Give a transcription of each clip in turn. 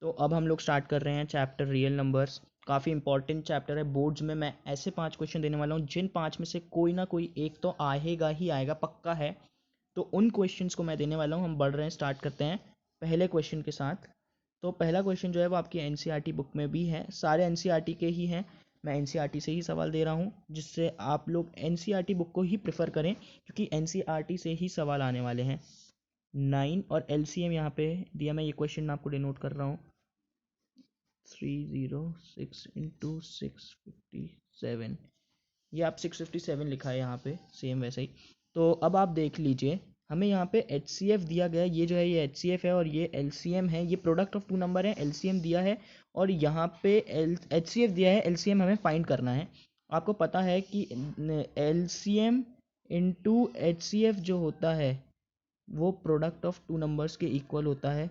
तो अब हम लोग स्टार्ट कर रहे हैं चैप्टर रियल नंबर्स। काफ़ी इंपॉर्टेंट चैप्टर है। बोर्ड्स में मैं ऐसे 5 क्वेश्चन देने वाला हूँ जिन 5 में से कोई ना कोई एक तो आएगा ही आएगा, पक्का है। तो उन क्वेश्चंस को मैं देने वाला हूँ। हम बढ़ रहे हैं, स्टार्ट करते हैं पहले क्वेश्चन के साथ। तो पहला क्वेश्चन जो है वो आपकी एनसीईआरटी बुक में भी है, सारे एनसीईआरटी के ही हैं। मैं एनसीईआरटी से ही सवाल दे रहा हूँ, जिससे आप लोग एनसीईआरटी बुक को ही प्रेफर करें, क्योंकि एनसीईआरटी से ही सवाल आने वाले हैं। 9 और एलसीएम यहाँ पे दिया, मैं ये क्वेश्चन आपको डिनोट कर रहा हूँ। 306 इंटू 657, ये आप 657 लिखा है यहाँ पे, सेम वैसे ही। तो अब आप देख लीजिए, हमें यहाँ पे एच सी एफ दिया गया है। ये जो है ये एच सी एफ है और ये एल सी एम है। ये प्रोडक्ट ऑफ टू नंबर है, एल सी एम दिया है और यहाँ पे एच सी एफ दिया है, एल सी एम हमें फाइंड करना है। आपको पता है कि L C M into H C F जो होता है वो प्रोडक्ट ऑफ टू नंबर्स के इक्वल होता है,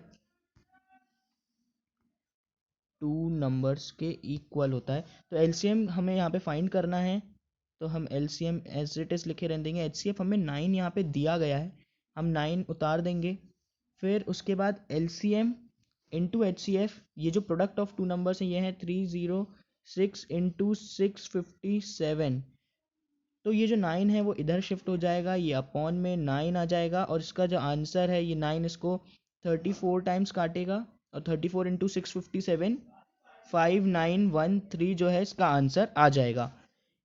टू नंबर्स के इक्वल होता है। तो एलसीएम हमें यहाँ पे फाइंड करना है, तो हम एलसीएम एज इट इज़ लिखे रहने देंगे। एचसीएफ हमें 9 यहाँ पे दिया गया है, हम 9 उतार देंगे। फिर उसके बाद एलसीएम इंटू एचसीएफ, ये जो प्रोडक्ट ऑफ टू नंबर्स हैं ये हैं 306 इंटू 657। तो ये जो 9 है वो इधर शिफ्ट हो जाएगा, ये अपॉन में 9 आ जाएगा और इसका जो आंसर है ये 9 इसको 34 टाइम्स काटेगा और 34 इंटू 657 5913 जो है इसका आंसर आ जाएगा।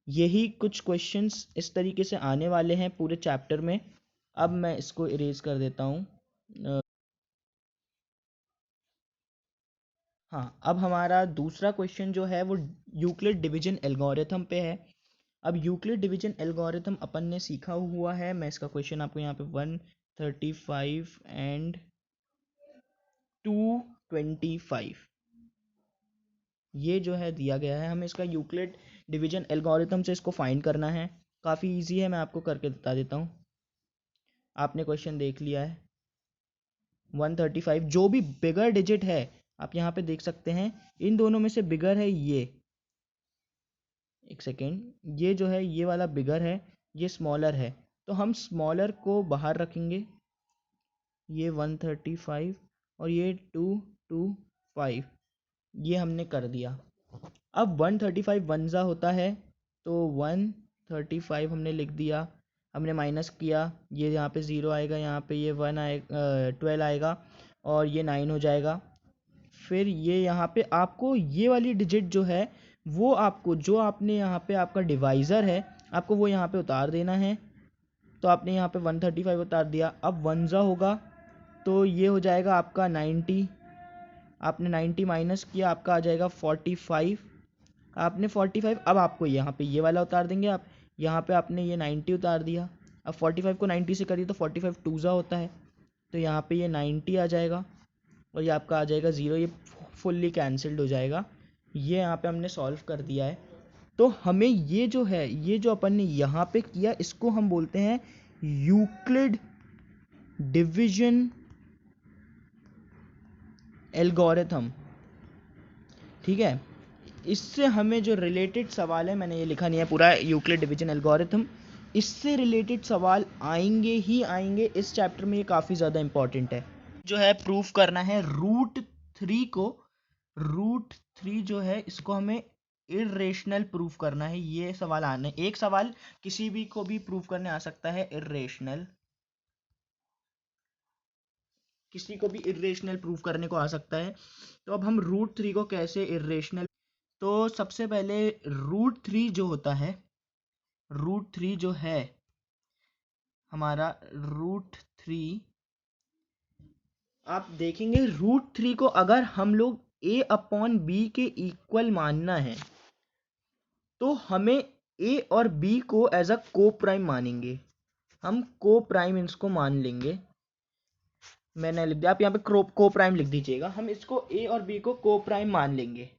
यही कुछ क्वेश्चंस इस तरीके से आने वाले हैं पूरे चैप्टर में। अब मैं इसको इरेज कर देता हूँ। हाँ, अब हमारा दूसरा क्वेश्चन जो है वो यूक्लिड डिवीजन एल्गोरिथम पे है। अब यूक्लिड डिवीजन एल्गोरिथम अपन ने सीखा हुआ है। मैं इसका क्वेश्चन आपको यहाँ पे 135 एंड 225 ये जो है दिया गया है। हमें इसका यूक्लिड डिवीजन एल्गोरिथम से इसको फाइंड करना है। काफ़ी इजी है, मैं आपको करके बता देता हूँ। आपने क्वेश्चन देख लिया है। 135 जो भी बिगर डिजिट है, आप यहाँ पे देख सकते हैं, इन दोनों में से बिगर है ये, एक सेकेंड, ये जो है ये वाला बिगर है, ये स्मॉलर है। तो हम स्मॉलर को बाहर रखेंगे, ये 135 और ये 225, ये हमने कर दिया। अब 135 वन ज़ा होता है, तो 135 हमने लिख दिया। हमने माइनस किया, ये यहाँ पे 0 आएगा, यहाँ पे ये 12 आएगा और ये 9 हो जाएगा। फिर ये यहाँ पे आपको ये वाली डिजिट जो है वो आपको, जो आपने यहाँ पे आपका डिवाइज़र है, आपको वो यहाँ पे उतार देना है। तो आपने यहाँ पे 135 उतार दिया। अब वन ज़ा होगा तो ये हो जाएगा आपका 90। आपने 90 माइनस किया, आपका आ जाएगा 45। आपने 45, अब आपको यहाँ पे ये वाला उतार देंगे आप। यहाँ पे आपने ये 90 उतार दिया। अब 45 को 90 से करिए तो 45 टूज़ा होता है, तो यहाँ पे ये 90 आ जाएगा और ये आपका आ जाएगा 0। ये फुल्ली कैंसिल्ड हो जाएगा। ये यहाँ पे हमने सॉल्व कर दिया है। तो हमें ये जो है, ये जो अपन ने यहाँ पे किया, इसको हम बोलते हैं यूक्लिड डिवीजन एल्गोरिथम। ठीक है, इससे हमें जो रिलेटेड सवाल है, मैंने ये लिखा नहीं है पूरा यूक्लिड डिवीजन एल्गोरिथम, इससे रिलेटेड सवाल आएंगे ही आएंगे इस चैप्टर में। ये काफ़ी ज़्यादा इंपॉर्टेंट है। जो है प्रूफ करना है रूट 3 को, रूट 3 जो है इसको हमें इर्रेशनल प्रूफ करना है। ये सवाल आने, एक सवाल किसी भी को भी प्रूफ करने आ सकता है इर्रेशनल, किसी को भी इर्रेशनल प्रूफ करने को आ सकता है। तो अब हम रूट 3 को कैसे इर्रेशनल, तो सबसे पहले रूट 3 जो होता है, रूट 3 जो है हमारा, रूट 3 आप देखेंगे, रूट 3 को अगर हम लोग a अपॉन बी के इक्वल मानना है तो हमें a और b को एज अ को प्राइम मानेंगे। हम को प्राइम इसको मान लेंगे। मैंने लिख दिया, आप यहाँ पे को प्राइम लिख दीजिएगा। हम इसको a और b को प्राइम मान लेंगे।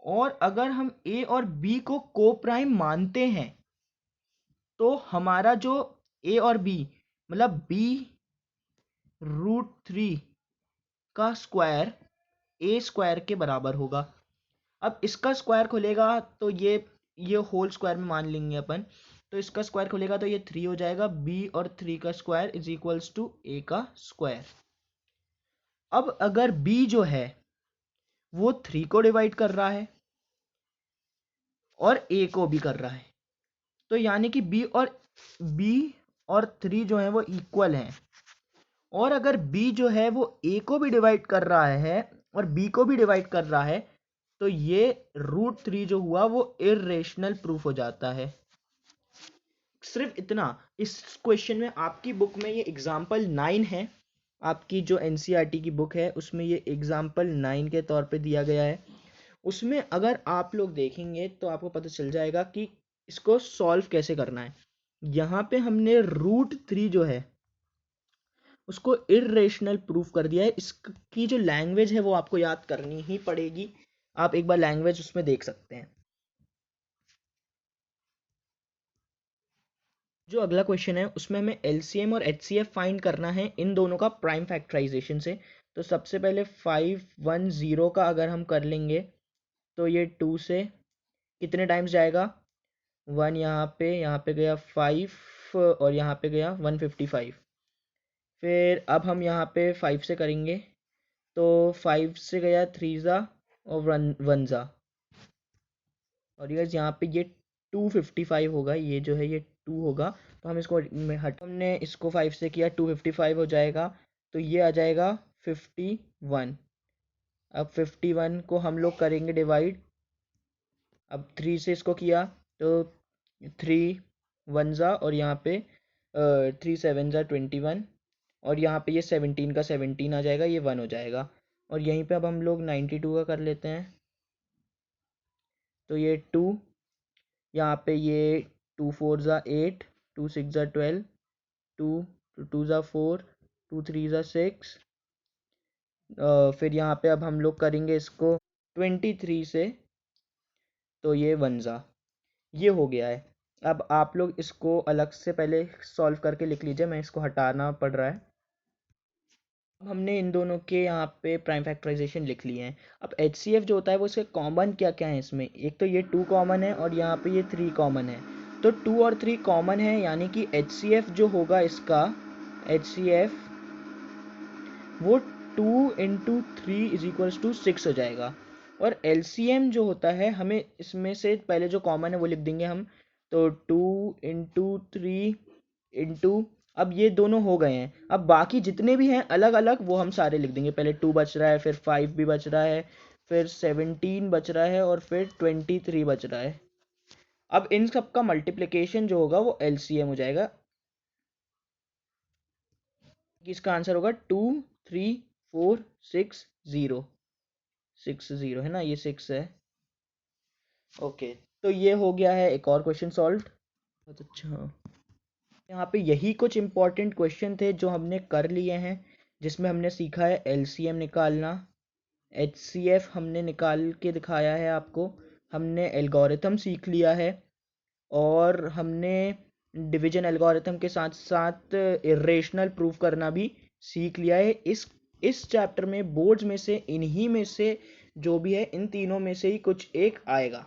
और अगर हम a और b को प्राइम मानते हैं तो हमारा जो a और b, मतलब b रूट 3 का स्क्वायर a स्क्वायर के बराबर होगा। अब इसका स्क्वायर खुलेगा तो ये होल स्क्वायर में मान लेंगे अपन। तो इसका स्क्वायर खुलेगा तो ये 3 हो जाएगा। b और 3 का square is equals to a का स्क्वायर। अब अगर b जो है वो 3 को डिवाइड कर रहा है और a को भी कर रहा है, तो यानी कि b और 3 जो है वो इक्वल हैं। और अगर b जो है वो a को भी डिवाइड कर रहा है और b को भी डिवाइड कर रहा है, तो ये √3 जो हुआ वो इर्रेशनल प्रूफ हो जाता है। सिर्फ इतना, इस क्वेश्चन में आपकी बुक में ये एग्जाम्पल 9 है, आपकी जो एनसीईआरटी की बुक है उसमें ये एग्जाम्पल 9 के तौर पे दिया गया है। उसमें अगर आप लोग देखेंगे तो आपको पता चल जाएगा कि इसको सॉल्व कैसे करना है। यहाँ पे हमने √3 जो है उसको इर्रेशनल प्रूफ कर दिया है। इसकी जो लैंग्वेज है वो आपको याद करनी ही पड़ेगी, आप एक बार लैंग्वेज उसमें देख सकते हैं। जो अगला क्वेश्चन है उसमें हमें एलसीएम और एचसीएफ फाइंड करना है इन दोनों का प्राइम फैक्टराइजेशन से। तो सबसे पहले 510 का अगर हम कर लेंगे तो ये 2 से कितने टाइम्स जाएगा, 1 यहाँ पे गया 5 और यहाँ पे गया 155। फिर अब हम यहाँ पे 5 से करेंगे तो 5 से गया 3 ज़ा और 1 ज़ा, और ये यहाँ पे ये 255 होगा, ये जो है ये 2 होगा, तो हम इसको हमने इसको 5 से किया 255 हो जाएगा, तो ये आ जाएगा 51। अब 51 को हम लोग करेंगे डिवाइड, अब 3 से इसको किया तो 3 1 ज़ा और यहाँ पे 3 7 ज़ा 21, और यहाँ पे ये 17 का 17 आ जाएगा, ये 1 हो जाएगा। और यहीं पे अब हम लोग 92 का कर लेते हैं, तो ये 2, यहाँ पे ये 2 4 ज़ा 8, 2 6 ज़ा 12, 2 2 ज़ा 4, 2 3 ज़ा 6, फिर यहाँ पे अब हम लोग करेंगे इसको 23 से, तो ये 1 ज़ा, ये हो गया है। अब आप लोग इसको अलग से पहले सॉल्व करके लिख लीजिए, मैं इसको हटाना पड़ रहा है। अब हमने इन दोनों के यहाँ पे प्राइम फैक्टराइजेशन लिख लिए हैं। अब HCF जो होता है वो इसके कॉमन क्या क्या है इसमें, एक तो ये 2 कॉमन है और यहाँ पे ये 3 कॉमन है, तो 2 और 3 कॉमन है, यानी कि HCF जो होगा इसका HCF वो 2 × 3 = 6 हो जाएगा। और LCM जो होता है, हमें इसमें से पहले जो कॉमन है वो लिख देंगे हम, तो 2 × 3 × अब ये दोनों हो गए हैं, अब बाकी जितने भी हैं अलग अलग वो हम सारे लिख देंगे। पहले 2 बच रहा है, फिर 5 भी बच रहा है, फिर 17 बच रहा है और फिर 23 बच रहा है। अब इन सब का मल्टीप्लिकेशन जो होगा वो LCM हो जाएगा। इसका आंसर होगा 2 3 4 6 0 6 0 है ना, ये 6 है। ओके, तो ये हो गया है एक और क्वेश्चन सॉल्व। बहुत अच्छा, यहाँ पे यही कुछ इंपॉर्टेंट क्वेश्चन थे जो हमने कर लिए हैं, जिसमें हमने सीखा है LCM निकालना, HCF हमने निकाल के दिखाया है आपको, हमने एल्गोरिथम सीख लिया है, और हमने डिवीजन एल्गोरिथम के साथ साथ इरेशनल प्रूफ करना भी सीख लिया है। इस चैप्टर में बोर्ड्स में से इन्हीं में से जो भी है इन तीनों में से ही कुछ एक आएगा,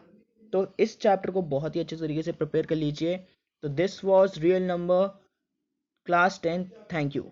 तो इस चैप्टर को बहुत ही अच्छे तरीके से प्रिपेयर कर लीजिए। तो this was real number class 10, thank you.